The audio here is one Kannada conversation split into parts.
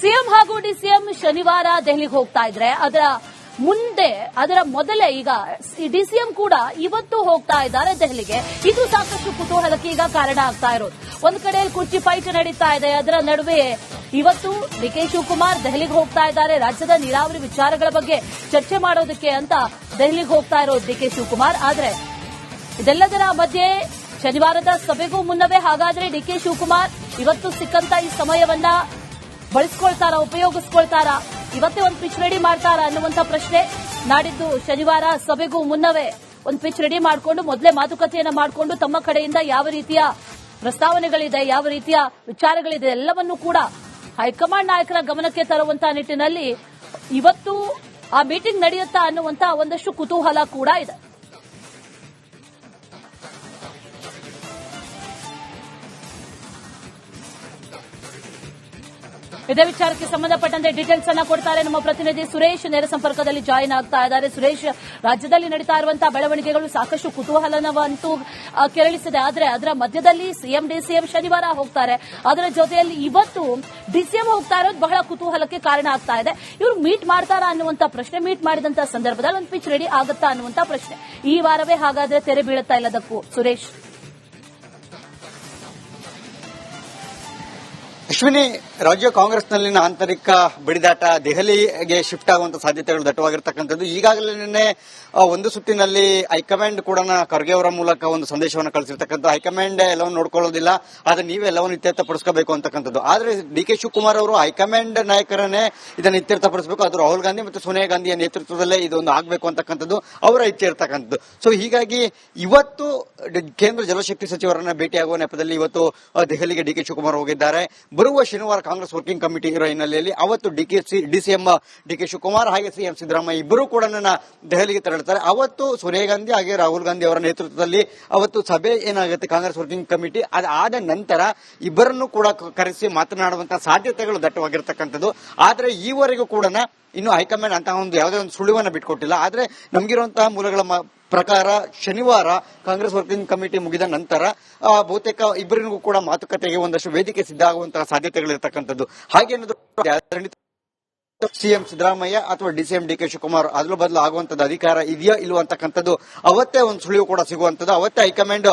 ಸಿಎಂ ಹಾಗೂ ಡಿಸಿಎಂ ಶನಿವಾರ ದೆಹಲಿಗೆ ಹೋಗ್ತಾ ಇದ್ರೆ ಅದರ ಮೊದಲೇ ಈಗ ಡಿಸಿಎಂ ಕೂಡ ಇವತ್ತು ಹೋಗ್ತಾ ಇದ್ದಾರೆ ದೆಹಲಿಗೆ. ಇದು ಸಾಕಷ್ಟು ಕುತೂಹಲಕ್ಕೆ ಈಗ ಕಾರಣ ಆಗ್ತಾ ಇರೋದು. ಒಂದ್ ಕಡೆಯಲ್ಲಿ ಕುರ್ಚಿ ಫೈಟ್ ನಡೀತಾ ಇದೆ, ಅದರ ನಡುವೆ ಇವತ್ತು ಡಿಕೆ ಶಿವಕುಮಾರ್ ದೆಹಲಿಗೆ ಹೋಗ್ತಾ ಇದ್ದಾರೆ. ರಾಜ್ಯದ ನೀರಾವರಿ ವಿಚಾರಗಳ ಬಗ್ಗೆ ಚರ್ಚೆ ಮಾಡೋದಕ್ಕೆ ಅಂತ ದೆಹಲಿಗೆ ಹೋಗ್ತಾ ಇರೋದು ಡಿಕೆ ಶಿವಕುಮಾರ್. ಆದ್ರೆ ಇದೆಲ್ಲದರ ಮಧ್ಯೆ ಶನಿವಾರದ ಸಭೆಗೂ ಮುನ್ನವೇ ಹಾಗಾದ್ರೆ ಡಿಕೆ ಶಿವಕುಮಾರ್ ಇವತ್ತು ಸಿಕ್ಕಂತ ಈ ಸಮಯವನ್ನ ಬಳಸ್ಕೊಳ್ತಾರಾ, ಉಪಯೋಗಿಸ್ಕೊಳ್ತಾರಾ, ಇವತ್ತೇ ಒಂದು ಪಿಚ್ ರೆಡಿ ಮಾಡ್ತಾರಾ ಅನ್ನುವಂತ ಪ್ರಶ್ನೆ. ನಾಡಿದ್ದು ಶನಿವಾರ ಸಭೆಗೂ ಮುನ್ನವೇ ಒಂದು ಪಿಚ್ ರೆಡಿ ಮಾಡಿಕೊಂಡು ಮೊದಲೇ ಮಾತುಕತೆಯನ್ನ ಮಾಡಿಕೊಂಡು ತಮ್ಮ ಕಡೆಯಿಂದ ಯಾವ ರೀತಿಯ ಪ್ರಸ್ತಾವನೆಗಳಿದೆ, ಯಾವ ರೀತಿಯ ವಿಚಾರಗಳಿದೆ ಎಲ್ಲವನ್ನೂ ಕೂಡ ಹೈಕಮಾಂಡ್ ನಾಯಕರ ಗಮನಕ್ಕೆ ತರುವಂತಹ ನಿಟ್ಟಿನಲ್ಲಿ ಇವತ್ತು ಆ ಮೀಟಿಂಗ್ ನಡೆಯುತ್ತಾ ಅನ್ನುವಂತ ಒಂದಷ್ಟು ಕುತೂಹಲ ಕೂಡ ಇದೆ. ಇದೇ ವಿಚಾರಕ್ಕೆ ಸಂಬಂಧಪಟ್ಟಂತೆ ಡೀಟೇಲ್ಸ್ ಅನ್ನ ಕೊಡ್ತಾರೆ ನಮ್ಮ ಪ್ರತಿನಿಧಿ ಸುರೇಶ್. ನೇರ ಸಂಪರ್ಕದಲ್ಲಿ ಜಾಯಿನ್ ಆಗ್ತಾ ಇದ್ದಾರೆ. ಸುರೇಶ್, ರಾಜ್ಯದಲ್ಲಿ ನಡೀತಾ ಇರುವಂತಹ ಬೆಳವಣಿಗೆಗಳು ಸಾಕಷ್ಟು ಕುತೂಹಲನವಂತೂ ಕೆರಳಿಸಿದೆ. ಆದರೆ ಅದರ ಮಧ್ಯದಲ್ಲಿ ಸಿಎಂ ಡಿಸಿಎಂ ಶನಿವಾರ ಹೋಗ್ತಾರೆ. ಅದರ ಜೊತೆಯಲ್ಲಿ ಇವತ್ತು ಡಿಸಿಎಂ ಹೋಗ್ತಾ ಇರೋದು ಬಹಳ ಕುತೂಹಲಕ್ಕೆ ಕಾರಣ ಆಗ್ತಾ ಇದೆ. ಇವರು ಮೀಟ್ ಮಾಡ್ತಾರಾ ಅನ್ನುವಂತ ಪ್ರಶ್ನೆ, ಮೀಟ್ ಮಾಡಿದಂತ ಸಂದರ್ಭದಲ್ಲಿ ಒಂದು ಪಿಚ್ ರೆಡಿ ಆಗುತ್ತಾ ಅನ್ನುವಂತ ಪ್ರಶ್ನೆ. ಈ ವಾರವೇ ಹಾಗಾದ್ರೆ ತೆರೆ ಬೀಳುತ್ತಾ ಇಲ್ಲದಕ್ಕೂ ಸುರೇಶ್? ಅಶ್ವಿನಿ, ರಾಜ್ಯ ಕಾಂಗ್ರೆಸ್ನಲ್ಲಿನ ಆಂತರಿಕ ಬಡಿದಾಟ ದೆಹಲಿಗೆ ಶಿಫ್ಟ್ ಆಗುವಂತ ಸಾಧ್ಯತೆಗಳು ದಟ್ಟವಾಗಿರ್ತಕ್ಕಂಥದ್ದು. ಈಗಾಗಲೇ ನಿನ್ನೆ ಒಂದು ಸುತ್ತಿನಲ್ಲಿ ಹೈಕಮಾಂಡ್ ಕೂಡ ಖರ್ಗೆ ಅವರ ಮೂಲಕ ಒಂದು ಸಂದೇಶವನ್ನು ಕಳಿಸಿರ್ತಕ್ಕಂಥ, ಹೈಕಮಾಂಡ್ ಎಲ್ಲವನ್ನು ನೋಡ್ಕೊಳ್ಳೋದಿಲ್ಲ, ಆದ್ರೆ ನೀವೇ ಎಲ್ಲವನ್ನು ಇತ್ಯರ್ಥಪಡಿಸಬೇಕು ಅಂತಕ್ಕಂಥದ್ದು. ಆದ್ರೆ ಡಿಕೆ ಶಿವಕುಮಾರ್ ಅವರು ಹೈಕಮಾಂಡ್ ನಾಯಕರನ್ನೇ ಇದನ್ನು ಇತ್ಯರ್ಥಪಡಿಸಬೇಕು, ಅದು ರಾಹುಲ್ ಗಾಂಧಿ ಮತ್ತು ಸೋನಿಯಾ ಗಾಂಧಿಯ ನೇತೃತ್ವದಲ್ಲೇ ಇದೊಂದು ಆಗಬೇಕು ಅಂತಕ್ಕಂಥದ್ದು ಅವರ ಇಚ್ಛೆ ಇರ್ತಕ್ಕಂಥದ್ದು. ಸೊ ಹೀಗಾಗಿ ಇವತ್ತು ಕೇಂದ್ರ ಜಲಶಕ್ತಿ ಸಚಿವರನ್ನ ಭೇಟಿಯಾಗುವ ನೆಪದಲ್ಲಿ ಇವತ್ತು ದೆಹಲಿಗೆ ಡಿಕೆ ಶಿವಕುಮಾರ್ ಹೋಗಿದ್ದಾರೆ. ಬರುವ ಶನಿವಾರ ಕಾಂಗ್ರೆಸ್ ವರ್ಕಿಂಗ್ ಕಮಿಟಿ ಇರೋ ಹಿನ್ನೆಲೆಯಲ್ಲಿ ಅವತ್ತು ಡಿಸಿಎಂ ಡಿಕೆ ಶಿವಕುಮಾರ್ ಹಾಗೆ ಸಿಎಂ ಸಿದ್ದರಾಮಯ್ಯ ಇಬ್ಬರು ಕೂಡ ದೆಹಲಿಗೆ ತೆರಳುತ್ತಾರೆ. ಅವತ್ತು ಸೋನಿಯಾ ಗಾಂಧಿ ಹಾಗೆ ರಾಹುಲ್ ಗಾಂಧಿ ಅವರ ನೇತೃತ್ವದಲ್ಲಿ ಅವತ್ತು ಸಭೆ ಏನಾಗುತ್ತೆ ಕಾಂಗ್ರೆಸ್ ವರ್ಕಿಂಗ್ ಕಮಿಟಿ, ಅದಾದ ನಂತರ ಇಬ್ಬರನ್ನು ಕೂಡ ಕರೆಸಿ ಮಾತನಾಡುವಂತಹ ಸಾಧ್ಯತೆಗಳು ದಟ್ಟವಾಗಿರ್ತಕ್ಕಂಥದ್ದು. ಆದ್ರೆ ಈವರೆಗೂ ಕೂಡ ಇನ್ನು ಹೈಕಮಾಂಡ್ ಅಂತಹ ಒಂದು ಯಾವುದೇ ಒಂದು ಸುಳಿವನ್ನ ಬಿಟ್ಕೊಟ್ಟಿಲ್ಲ. ಆದ್ರೆ ನಮಗಿರುವಂತಹ ಮೂಲಗಳ ಪ್ರಕಾರ ಶನಿವಾರ ಕಾಂಗ್ರೆಸ್ ವರ್ಕಿಂಗ್ ಕಮಿಟಿ ಮುಗಿದ ನಂತರ ಬಹುತೇಕ ಇಬ್ಬರಿಗೂ ಕೂಡ ಮಾತುಕತೆಗೆ ಒಂದಷ್ಟು ವೇದಿಕೆ ಸಿದ್ಧ ಆಗುವಂತಹ ಸಾಧ್ಯತೆಗಳಿರ್ತಕ್ಕಂಥದ್ದು. ಹಾಗೇನಾದ್ರೂ ಸಿಎಂ ಸಿದ್ದರಾಮಯ್ಯ ಅಥವಾ ಡಿಸಿಎಂ ಡಿಕೆ ಶಿವಕುಮಾರ್ ಅದಲು ಬದಲು ಆಗುವಂತದ್ದು ಅಧಿಕಾರ ಇದೆಯಾ ಇಲ್ವ ಅಂತಕ್ಕಂಥದ್ದು ಅವತ್ತೇ ಒಂದು ಸುಳಿವು ಕೂಡ ಸಿಗುವಂತದ್ದು. ಅವತ್ತೇ ಹೈಕಮಾಂಡ್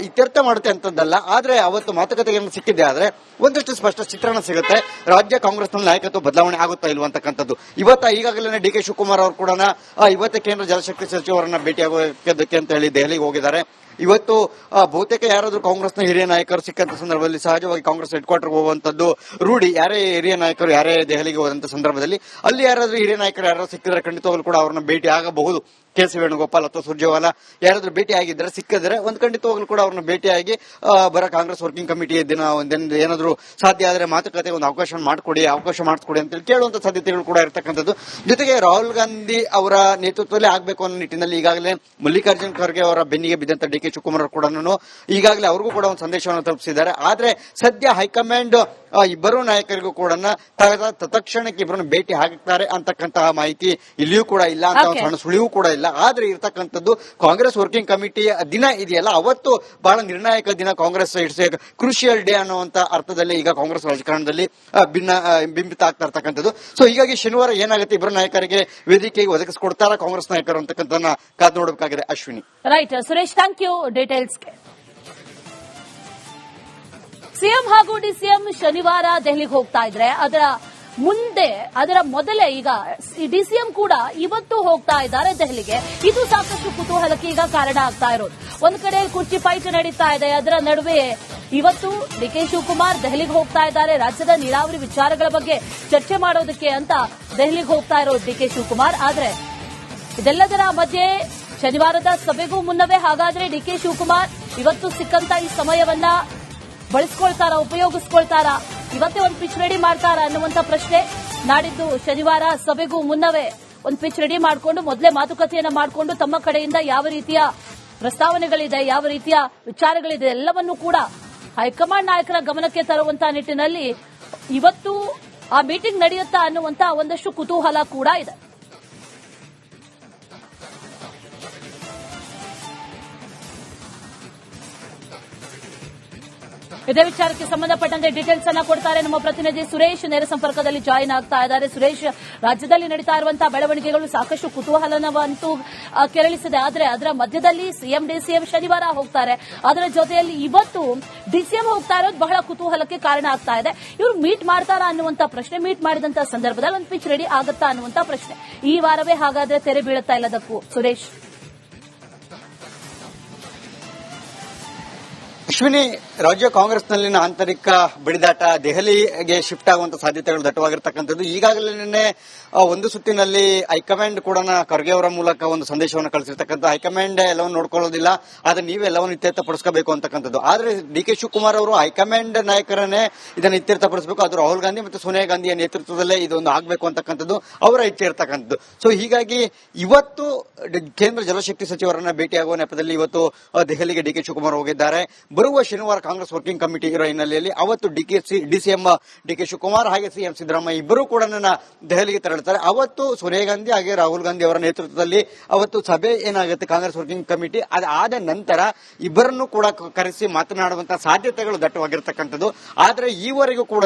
ಇತ್ಯರ್ಥ ಮಾಡುತ್ತೆ ಅಂತದ್ದಲ್ಲ, ಆದ್ರೆ ಅವತ್ತು ಮಾತುಕತೆಗೆ ಸಿಕ್ಕಿದೆ ಆದ್ರೆ ಒಂದಷ್ಟು ಸ್ಪಷ್ಟ ಚಿತ್ರಣ ಸಿಗುತ್ತೆ. ರಾಜ್ಯ ಕಾಂಗ್ರೆಸ್ನಲ್ಲಿ ನಾಯಕತ್ವ ಬದಲಾವಣೆ ಆಗುತ್ತಾ ಇಲ್ವ ಅಂತಕ್ಕಂಥದ್ದು. ಈಗಾಗಲೇ ಡಿಕೆ ಶಿವಕುಮಾರ್ ಅವರು ಕೂಡ ಇವತ್ತೇ ಕೇಂದ್ರ ಜಲಶಕ್ತಿ ಸಚಿವರನ್ನ ಭೇಟಿಯಾಗೋದಕ್ಕೆ ಅಂತ ಹೇಳಿ ದೆಹಲಿಗೆ ಹೋಗಿದ್ದಾರೆ. ಇವತ್ತು ಬಹುತೇಕ ಯಾರಾದ್ರೂ ಕಾಂಗ್ರೆಸ್ನ ಹಿರಿಯ ನಾಯಕರು ಸಿಕ್ಕಂತ ಸಂದರ್ಭದಲ್ಲಿ ಸಹಜವಾಗಿ ಕಾಂಗ್ರೆಸ್ ಹೆಡ್ ಕ್ವಾರ್ಟರ್ ಹೋಗುವಂತದ್ದು ರೂಢಿ. ಯಾರೇ ಹಿರಿಯ ನಾಯಕರು ಯಾರೇ ದೆಹಲಿಗೆ ಹೋದಂತ ಸಂದರ್ಭದಲ್ಲಿ ಅಲ್ಲಿ ಯಾರಾದ್ರೂ ಹಿರಿಯ ನಾಯಕರು ಯಾರು ಸಿಕ್ಕಿದ್ರೆ ಖಂಡಿತವಾಗ್ಲೂ ಕೂಡ ಅವ್ರನ್ನ ಭೇಟಿ ಆಗಬಹುದು. ಕೆ.ಸಿ. ವೇಣುಗೋಪಾಲ್ ಅಥವಾ ಸುರ್ಜೇವಾಲಾ ಯಾರಾದ್ರೂ ಭೇಟಿ ಆಗಿದ್ರೆ ಸಿಕ್ಕಿದ್ರೆ ಒಂದು ಖಂಡಿತವಾಗ್ಲೂ ಕೂಡ ಅವ್ರನ್ನ ಭೇಟಿಯಾಗಿ ಬರ ಕಾಂಗ್ರೆಸ್ ವರ್ಕಿಂಗ್ ಕಮಿಟಿ ದಿನ ಏನಾದ್ರೂ ಸಾಧ್ಯ ಆದ್ರೆ ಮಾತುಕತೆ ಒಂದು ಅವಕಾಶ ಮಾಡಿಕೊಡಿ ಅಂತ ಹೇಳಿ ಕೇಳುವಂತ ಸಾಧ್ಯತೆಗಳು ಕೂಡ ಇರತಕ್ಕಂಥದ್ದು. ಜೊತೆಗೆ ರಾಹುಲ್ ಗಾಂಧಿ ಅವರ ನೇತೃತ್ವದಲ್ಲಿ ಆಗಬೇಕು ಅನ್ನೋ ನಿಟ್ಟಿನಲ್ಲಿ ಈಗಾಗಲೇ ಮಲ್ಲಿಕಾರ್ಜುನ್ ಖರ್ಗೆ ಅವರ ಬೆನ್ನಿಗೆ ಬಿದ್ದಂತ ಡಿ ಕೆ ಶಿವಕುಮಾರ್ ಕೂಡ ಈಗಾಗಲೇ ಅವ್ರಿಗೂ ಕೂಡ ಒಂದು ಸಂದೇಶವನ್ನು ತಲುಪಿಸಿದ್ದಾರೆ. ಆದ್ರೆ ಸದ್ಯ ಹೈಕಮಾಂಡ್ ಇಬ್ಬರು ನಾಯಕರಿಗೂ ಕೂಡ ತತ್ಕ್ಷಣಕ್ಕೆ ಇಬ್ಬರನ್ನು ಭೇಟಿ ಹಾಕ್ತಾರೆ ಅಂತಕ್ಕಂತಹ ಮಾಹಿತಿ ಇಲ್ಲಿಯೂ ಕೂಡ ಇಲ್ಲ ಅಂತ ಸಣ್ಣ ಸುಳಿವು ಕೂಡ ಇಲ್ಲ. ಆದ್ರೆ ಇರ್ತಕ್ಕಂಥದ್ದು ಕಾಂಗ್ರೆಸ್ ವರ್ಕಿಂಗ್ ಕಮಿಟಿಯ ದಿನ ಇದೆಯಲ್ಲ ಅವತ್ತು ಬಹಳ ನಿರ್ಣಾಯಕ ದಿನ, Congress it's A crucial day ಅನ್ನುವಂತ ಅರ್ಥದಲ್ಲಿ ಈಗ ಕಾಂಗ್ರೆಸ್ ರಾಜಕಾರಣದಲ್ಲಿ ಬಿಂಬಿತ ಆಗ್ತಾ ಇರ್ತಕ್ಕಂಥದ್ದು. ಸೊ ಹೀಗಾಗಿ ಶನಿವಾರ ಏನಾಗುತ್ತೆ, ಇಬ್ಬರು ನಾಯಕರಿಗೆ ವೇದಿಕೆಗೆ ಒದಗಿಸಿಕೊಡ್ತಾರ ಕಾಂಗ್ರೆಸ್ ನಾಯಕರು ಅಂತಕ್ಕಂಥದ್ದನ್ನ ಕಾದು ನೋಡಬೇಕಾಗಿದೆ. Ashwini. Right Suresh, thank you ಡೀಟೇಲ್ಸ್ಗೆ. ಸಿಎಂ ಹಾಗೂ ಡಿಸಿಎಂ ಶನಿವಾರ ದೆಹಲಿಗೆ ಹೋಗ್ತಾ ಇದ್ರೆ ಅದರ ಮೊದಲೇ ಈಗ ಡಿಸಿಎಂ ಕೂಡ ಇವತ್ತು ಹೋಗ್ತಾ ಇದ್ದಾರೆ ದೆಹಲಿಗೆ. ಇದು ಸಾಕಷ್ಟು ಕುತೂಹಲಕ್ಕೆ ಈಗ ಕಾರಣ ಆಗ್ತಾ ಇರೋದು. ಒಂದ್ ಕಡೆಯಲ್ಲಿ ಕುರ್ಚಿ ಫೈಟ್ ನಡೀತಾ ಇದೆ, ಅದರ ನಡುವೆ ಇವತ್ತು ಡಿಕೆ ಶಿವಕುಮಾರ್ ದೆಹಲಿಗೆ ಹೋಗ್ತಾ ಇದ್ದಾರೆ. ರಾಜ್ಯದ ನೀರಾವರಿ ವಿಚಾರಗಳ ಬಗ್ಗೆ ಚರ್ಚೆ ಮಾಡೋದಕ್ಕೆ ಅಂತ ದೆಹಲಿಗೆ ಹೋಗ್ತಾ ಇರೋದು ಡಿಕೆ ಶಿವಕುಮಾರ್. ಆದ್ರೆ ಇದೆಲ್ಲದರ ಮಧ್ಯೆ ಶನಿವಾರದ ಸಭೆಗೂ ಮುನ್ನವೇ ಹಾಗಾದ್ರೆ ಡಿಕೆ ಶಿವಕುಮಾರ್ ಇವತ್ತು ಸಿಕ್ಕಂತ ಈ ಸಮಯವನ್ನ ಬಳಸ್ಕೊಳ್ತಾರಾ, ಉಪಯೋಗಿಸ್ಕೊಳ್ತಾರಾ, ಇವತ್ತೇ ಒಂದು ಪಿಚ್ ರೆಡಿ ಮಾಡ್ತಾರಾ ಅನ್ನುವಂತ ಪ್ರಶ್ನೆ. ನಾಡಿದ್ದು ಶನಿವಾರ ಸಭೆಗೂ ಮುನ್ನವೇ ಒಂದು ಪಿಚ್ ರೆಡಿ ಮಾಡಿಕೊಂಡು ಮೊದಲೇ ಮಾತುಕತೆಯನ್ನ ಮಾಡಿಕೊಂಡು ತಮ್ಮ ಕಡೆಯಿಂದ ಯಾವ ರೀತಿಯ ಪ್ರಸ್ತಾವನೆಗಳಿದೆ, ಯಾವ ರೀತಿಯ ವಿಚಾರಗಳಿದೆ ಎಲ್ಲವನ್ನೂ ಕೂಡ ಹೈಕಮಾಂಡ್ ನಾಯಕರ ಗಮನಕ್ಕೆ ತರುವಂತಹ ನಿಟ್ಟಿನಲ್ಲಿ ಇವತ್ತು ಆ ಮೀಟಿಂಗ್ ನಡೆಯುತ್ತಾ ಅನ್ನುವಂತ ಒಂದಷ್ಟು ಕುತೂಹಲ ಕೂಡ ಇದೆ. ಇದೇ ವಿಚಾರಕ್ಕೆ ಸಂಬಂಧಪಟ್ಟಂತೆ ಡೀಟೇಲ್ಸ್ ಅನ್ನ ಕೊಡ್ತಾರೆ ನಮ್ಮ ಪ್ರತಿನಿಧಿ ಸುರೇಶ್. ನೇರ ಸಂಪರ್ಕದಲ್ಲಿ ಜಾಯಿನ್ ಆಗ್ತಾ ಇದ್ದಾರೆ. ಸುರೇಶ್, ರಾಜ್ಯದಲ್ಲಿ ನಡೀತಾ ಇರುವಂತಹ ಬೆಳವಣಿಗೆಗಳು ಸಾಕಷ್ಟು ಕುತೂಹಲನವಂತೂ ಕೆರಳಿಸಿದೆ. ಆದರೆ ಅದರ ಮಧ್ಯದಲ್ಲಿ ಸಿಎಂ ಡಿಸಿಎಂ ಶನಿವಾರ ಹೋಗ್ತಾರೆ. ಅದರ ಜೊತೆಯಲ್ಲಿ ಇವತ್ತು ಡಿಸಿಎಂ ಹೋಗ್ತಾ ಇರೋದು ಬಹಳ ಕುತೂಹಲಕ್ಕೆ ಕಾರಣ ಆಗ್ತಾ ಇದೆ. ಇವರು ಮೀಟ್ ಮಾಡ್ತಾರಾ ಅನ್ನುವಂತ ಪ್ರಶ್ನೆ, ಮೀಟ್ ಮಾಡಿದಂತಹ ಸಂದರ್ಭದಲ್ಲಿ ಒಂದು ಪಿಚ್ ರೆಡಿ ಆಗುತ್ತಾ ಅನ್ನುವಂತ ಪ್ರಶ್ನೆ ಈ ವಾರವೇ ಹಾಗಾದ್ರೆ ತೆರೆ ಬೀಳುತ್ತಾ ಇಲ್ಲದಕ್ಕೂ ಸುರೇಶ್? ಅಶ್ವಿನಿ, ರಾಜ್ಯ ಕಾಂಗ್ರೆಸ್ನಲ್ಲಿನ ಆಂತರಿಕ ಬಡಿದಾಟ ದೆಹಲಿಗೆ ಶಿಫ್ಟ್ ಆಗುವಂತ ಸಾಧ್ಯತೆಗಳು ದಟ್ಟವಾಗಿರ್ತಕ್ಕಂಥದ್ದು. ಈಗಾಗಲೇ ನಿನ್ನೆ ಒಂದು ಸುತ್ತಿನಲ್ಲಿ ಹೈಕಮಾಂಡ್ ಕೂಡ ಖರ್ಗೆ ಅವರ ಮೂಲಕ ಒಂದು ಸಂದೇಶವನ್ನು ಕಳಿಸಿರ್ತಕ್ಕಂಥ, ಹೈಕಮಾಂಡ್ ಎಲ್ಲವನ್ನು ನೋಡ್ಕೊಳ್ಳೋದಿಲ್ಲ, ಆದ್ರೆ ನೀವೇ ಎಲ್ಲವನ್ನು ಇತ್ಯರ್ಥಪಡಿಸಬೇಕು ಅಂತಕ್ಕಂಥದ್ದು. ಆದ್ರೆ ಡಿ ಕೆ ಶಿವಕುಮಾರ್ ಅವರು ಹೈಕಮಾಂಡ್ ನಾಯಕರನ್ನೇ ಇದನ್ನು ಇತ್ಯರ್ಥಪಡಿಸಬೇಕು, ಅದು ರಾಹುಲ್ ಗಾಂಧಿ ಮತ್ತು ಸೋನಿಯಾ ಗಾಂಧಿಯ ನೇತೃತ್ವದಲ್ಲೇ ಇದೊಂದು ಆಗಬೇಕು ಅಂತಕ್ಕಂಥದ್ದು ಅವರ ಇಚ್ಛೆ ಇರ್ತಕ್ಕಂಥದ್ದು. ಸೊ ಹೀಗಾಗಿ ಇವತ್ತು ಕೇಂದ್ರ ಜಲಶಕ್ತಿ ಸಚಿವರನ್ನ ಭೇಟಿಯಾಗುವ ನೆಪದಲ್ಲಿ ಇವತ್ತು ದೆಹಲಿಗೆ ಡಿ ಕೆ ಶಿವಕುಮಾರ್ ಹೋಗಿದ್ದಾರೆ. ಬರುವ ಶನಿವಾರ ಕಾಂಗ್ರೆಸ್ ವರ್ಕಿಂಗ್ ಕಮಿಟಿ ಇರೋ ಹಿನ್ನೆಲೆಯಲ್ಲಿ ಅವತ್ತು ಡಿಸಿಎಂ ಡಿ ಕೆ ಶಿವಕುಮಾರ್ ಹಾಗೆ ಸಿಎಂ ಸಿದ್ದರಾಮಯ್ಯ ಇಬ್ಬರು ಕೂಡ ದೆಹಲಿಗೆ ತೆರಳುತ್ತಾರೆ. ಅವತ್ತು ಸೋನಿಯಾ ಗಾಂಧಿ ಹಾಗೆ ರಾಹುಲ್ ಗಾಂಧಿ ಅವರ ನೇತೃತ್ವದಲ್ಲಿ ಅವತ್ತು ಸಭೆ ಏನಾಗುತ್ತೆ ಕಾಂಗ್ರೆಸ್ ವರ್ಕಿಂಗ್ ಕಮಿಟಿ, ಅದಾದ ನಂತರ ಇಬ್ಬರನ್ನು ಕೂಡ ಕರೆಸಿ ಮಾತನಾಡುವಂತಹ ಸಾಧ್ಯತೆಗಳು ದಟ್ಟವಾಗಿರ್ತಕ್ಕಂಥದ್ದು. ಆದ್ರೆ ಈವರೆಗೂ ಕೂಡ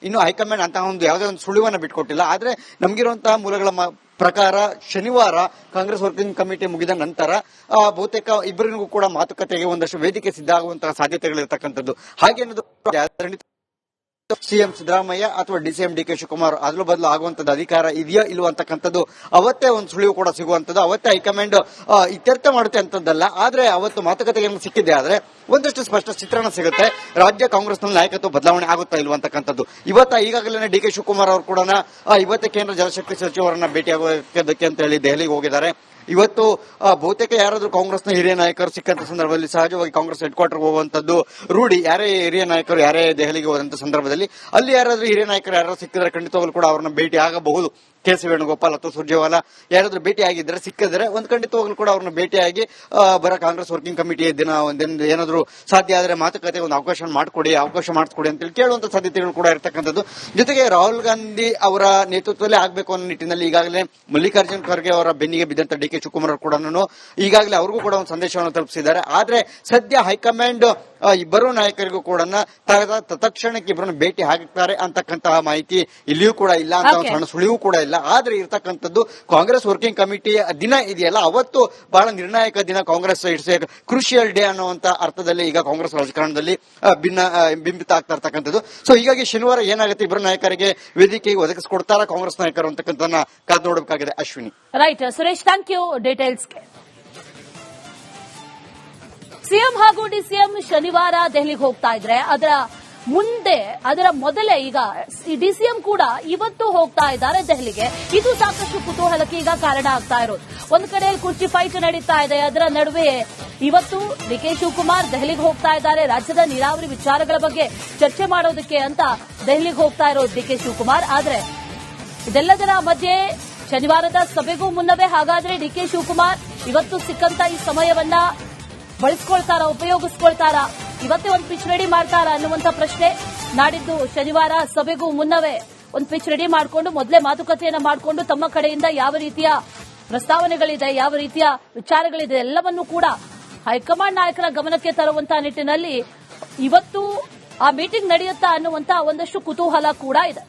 ಇನ್ನು ಹೈಕಮಾಂಡ್ ಅಂತಹ ಒಂದು ಯಾವುದೇ ಒಂದು ಸುಳಿವನ್ನ ಬಿಟ್ಕೊಟ್ಟಿಲ್ಲ. ಆದ್ರೆ ನಮಗಿರುವಂತಹ ಮೂಲಗಳ ಪ್ರಕಾರ ಶನಿವಾರ ಕಾಂಗ್ರೆಸ್ ವರ್ಕಿಂಗ್ ಕಮಿಟಿ ಮುಗಿದ ನಂತರ ಬಹುತೇಕ ಇಬ್ಬರಿಗೂ ಕೂಡ ಮಾತುಕತೆಗೆ ಒಂದಷ್ಟು ವೇದಿಕೆ ಸಿದ್ಧ ಆಗುವಂತಹ ಸಾಧ್ಯತೆಗಳಿರ್ತಕ್ಕಂಥದ್ದು. ಹಾಗೇನದು ಸಿಎಂ ಸಿದ್ದರಾಮಯ್ಯ ಅಥವಾ ಡಿಸಿಎಂ ಡಿ ಕೆ ಶಿವಕುಮಾರ್ ಅದಲು ಬದಲು ಆಗುವಂತದ್ದು ಅಧಿಕಾರ ಇದೆಯೋ ಇಲ್ವ ಅಂತಕ್ಕಂಥದ್ದು ಅವತ್ತೇ ಒಂದು ಸುಳಿವು ಕೂಡ ಸಿಗುವಂತದ್ದು. ಅವತ್ತೇ ಹೈಕಮಾಂಡ್ ಇತ್ಯರ್ಥ ಮಾಡುತ್ತೆ ಅಂತದ್ದಲ್ಲ, ಆದ್ರೆ ಅವತ್ತು ಮಾತುಕತೆಗೆ ಸಿಕ್ಕಿದೆ. ಆದ್ರೆ ಒಂದಷ್ಟು ಸ್ಪಷ್ಟ ಚಿತ್ರಣ ಸಿಗುತ್ತೆ, ರಾಜ್ಯ ಕಾಂಗ್ರೆಸ್ನಲ್ಲಿ ನಾಯಕತ್ವ ಬದಲಾವಣೆ ಆಗುತ್ತಾ ಇಲ್ವ ಅಂತಕ್ಕಂಥದ್ದು. ಈಗಾಗಲೇ ಡಿ ಕೆ ಶಿವಕುಮಾರ್ ಅವರು ಕೂಡ ಇವತ್ತೇ ಕೇಂದ್ರ ಜಲಶಕ್ತಿ ಸಚಿವರನ್ನ ಭೇಟಿಯಾಗೋದಕ್ಕೆ ಅಂತ ಹೇಳಿ ದೆಹಲಿಗೆ ಹೋಗಿದ್ದಾರೆ. ಇವತ್ತು ಬಹುತೇಕ ಯಾರಾದ್ರೂ ಕಾಂಗ್ರೆಸ್ನ ಹಿರಿಯ ನಾಯಕರು ಸಿಕ್ಕಂತ ಸಂದರ್ಭದಲ್ಲಿ ಸಹಜವಾಗಿ ಕಾಂಗ್ರೆಸ್ ಹೆಡ್ ಕ್ವಾರ್ಟರ್ ಹೋಗುವಂತದ್ದು ರೂಢಿ. ಯಾರೇ ಹಿರಿಯ ನಾಯಕರು ಯಾರೇ ದೆಹಲಿಗೆ ಹೋದಂತ ಸಂದರ್ಭದಲ್ಲಿ ಅಲ್ಲಿ ಯಾರಾದ್ರೂ ಹಿರಿಯ ನಾಯಕರು ಯಾರು ಸಿಕ್ಕಿದ್ರೆ ಖಂಡಿತವಾಗ್ಲೂ ಕೂಡ ಅವರನ್ನ ಭೇಟಿ ಆಗಬಹುದು. ಕೆ ಸಿ ವೇಣುಗೋಪಾಲ್ ಅಥವಾ ಸುರ್ಜೇವಾಲಾ ಯಾರಾದ್ರೂ ಭೇಟಿ ಆಗಿದ್ರೆ ಸಿಕ್ಕಿದ್ರೆ ಒಂದು ಖಂಡಿತವಾಗ್ಲೂ ಕೂಡ ಅವ್ರನ್ನ ಭೇಟಿಯಾಗಿ ಬರ ಕಾಂಗ್ರೆಸ್ ವರ್ಕಿಂಗ್ ಕಮಿಟಿ ದಿನ ಏನಾದ್ರೂ ಸಾಧ್ಯ ಆದ್ರೆ ಮಾತುಕತೆ ಒಂದು ಅವಕಾಶ ಮಾಡಿಕೊಡಿ ಅಂತೇಳಿ ಕೇಳುವಂತ ಸಾಧ್ಯತೆಗಳು ಕೂಡ ಇರತಕ್ಕಂಥದ್ದು. ಜೊತೆಗೆ ರಾಹುಲ್ ಗಾಂಧಿ ಅವರ ನೇತೃತ್ವದಲ್ಲೇ ಆಗಬೇಕು ಅನ್ನೋ ನಿಟ್ಟಿನಲ್ಲಿ ಈಗಾಗಲೇ ಮಲ್ಲಿಕಾರ್ಜುನ್ ಖರ್ಗೆ ಅವರ ಬೆನ್ನಿಗೆ ಬಿದ್ದಂತ ಡಿ ಕೆ ಶಿವಕುಮಾರ್ ಕೂಡ ಈಗಾಗಲೇ ಅವ್ರಿಗೂ ಕೂಡ ಒಂದು ಸಂದೇಶವನ್ನು ತಲುಪಿಸಿದ್ದಾರೆ. ಆದ್ರೆ ಸದ್ಯ ಹೈಕಮಾಂಡ್ ಇಬ್ಬರು ನಾಯಕರಿಗೂ ಕೂಡ ತತ್ಕ್ಷಣಕ್ಕೆ ಇಬ್ಬರನ್ನು ಭೇಟಿ ಹಾಕ್ತಾರೆ ಅಂತಕ್ಕಂತಹ ಮಾಹಿತಿ ಇಲ್ಲಿಯೂ ಕೂಡ ಇಲ್ಲ ಅಂತ ಸಣ್ಣ ಸುಳಿವು ಕೂಡ ಇಲ್ಲ. ಆದ್ರೆ ಇರ್ತಕ್ಕಂಥದ್ದು ಕಾಂಗ್ರೆಸ್ ವರ್ಕಿಂಗ್ ಕಮಿಟಿಯ ದಿನ ಇದೆಯಲ್ಲ, ಅವತ್ತು ಬಹಳ ನಿರ್ಣಾಯಕ ದಿನ. Congress it's A crucial day ಅನ್ನುವಂತ ಅರ್ಥದಲ್ಲಿ ಈಗ ಕಾಂಗ್ರೆಸ್ ರಾಜಕಾರಣದಲ್ಲಿ ಬಿಂಬಿತ ಆಗ್ತಾ ಇರ್ತಕ್ಕಂಥದ್ದು. ಸೊ ಹೀಗಾಗಿ ಶನಿವಾರ ಏನಾಗುತ್ತೆ, ಇಬ್ಬರು ನಾಯಕರಿಗೆ ವೇದಿಕೆಗೆ ಒದಗಿಸಿಕೊಡ್ತಾರ ಕಾಂಗ್ರೆಸ್ ನಾಯಕರು ಅಂತಕ್ಕಂಥದ್ದನ್ನ ಕಾದು ನೋಡಬೇಕಾಗಿದೆ. Ashwini. Right Suresh, thank you ಡೀಟೇಲ್ಸ್ಗೆ. ಸಿಎಂ ಹಾಗೂ ಡಿಸಿಎಂ ಶನಿವಾರ ದೆಹಲಿಗೆ ಹೋಗ್ತಾ ಇದ್ರೆ ಅದರ ಮೊದಲೇ ಈಗ ಡಿಸಿಎಂ ಕೂಡ ಇವತ್ತು ಹೋಗ್ತಾ ಇದ್ದಾರೆ ದೆಹಲಿಗೆ. ಇದು ಸಾಕಷ್ಟು ಕುತೂಹಲಕ್ಕೆ ಈಗ ಕಾರಣ ಆಗ್ತಾ ಇರೋದು. ಒಂದು ಕಡೆಯಲ್ಲಿ ಕುರ್ಚಿ ಫೈಟ್ ನಡೀತಾ ಇದೆ, ಅದರ ನಡುವೆ ಇವತ್ತು ಡಿ ಕೆ ಶಿವಕುಮಾರ್ ದೆಹಲಿಗೆ ಹೋಗ್ತಾ ಇದ್ದಾರೆ. ರಾಜ್ಯದ ನೀರಾವರಿ ವಿಚಾರಗಳ ಬಗ್ಗೆ ಚರ್ಚೆ ಮಾಡೋದಕ್ಕೆ ಅಂತ ದೆಹಲಿಗೆ ಹೋಗ್ತಾ ಇರೋದು ಡಿ ಕೆ ಶಿವಕುಮಾರ್. ಆದ್ರೆ ಇದೆಲ್ಲದರ ಮಧ್ಯೆ ಶನಿವಾರದ ಸಭೆಗೂ ಮುನ್ನವೇ ಹಾಗಾದ್ರೆ ಡಿ ಕೆ ಶಿವಕುಮಾರ್ ಇವತ್ತು ಸಿಕ್ಕಂತ ಈ ಸಮಯವನ್ನ ಬಳಸ್ಕೊಳ್ತಾರಾ, ಉಪಯೋಗಿಸ್ಕೊಳ್ತಾರಾ, ಇವತ್ತೇ ಒಂದು ಪಿಚ್ ರೆಡಿ ಮಾಡ್ತಾರಾ ಅನ್ನುವಂತ ಪ್ರಶ್ನೆ. ನಾಡಿದ್ದು ಶನಿವಾರ ಸಭೆಗೂ ಮುನ್ನವೇ ಒಂದು ಪಿಚ್ ರೆಡಿ ಮಾಡಿಕೊಂಡು ಮೊದಲೇ ಮಾತುಕತೆಯನ್ನ ಮಾಡಿಕೊಂಡು ತಮ್ಮ ಕಡೆಯಿಂದ ಯಾವ ರೀತಿಯ ಪ್ರಸ್ತಾವನೆಗಳಿದೆ, ಯಾವ ರೀತಿಯ ವಿಚಾರಗಳಿದೆ ಎಲ್ಲವನ್ನೂ ಕೂಡ ಹೈಕಮಾಂಡ್ ನಾಯಕರ ಗಮನಕ್ಕೆ ತರುವಂತಹ ನಿಟ್ಟಿನಲ್ಲಿ ಇವತ್ತು ಆ ಮೀಟಿಂಗ್ ನಡೆಯುತ್ತಾ ಅನ್ನುವಂತ ಒಂದಷ್ಟು ಕುತೂಹಲ ಕೂಡ ಇದೆ.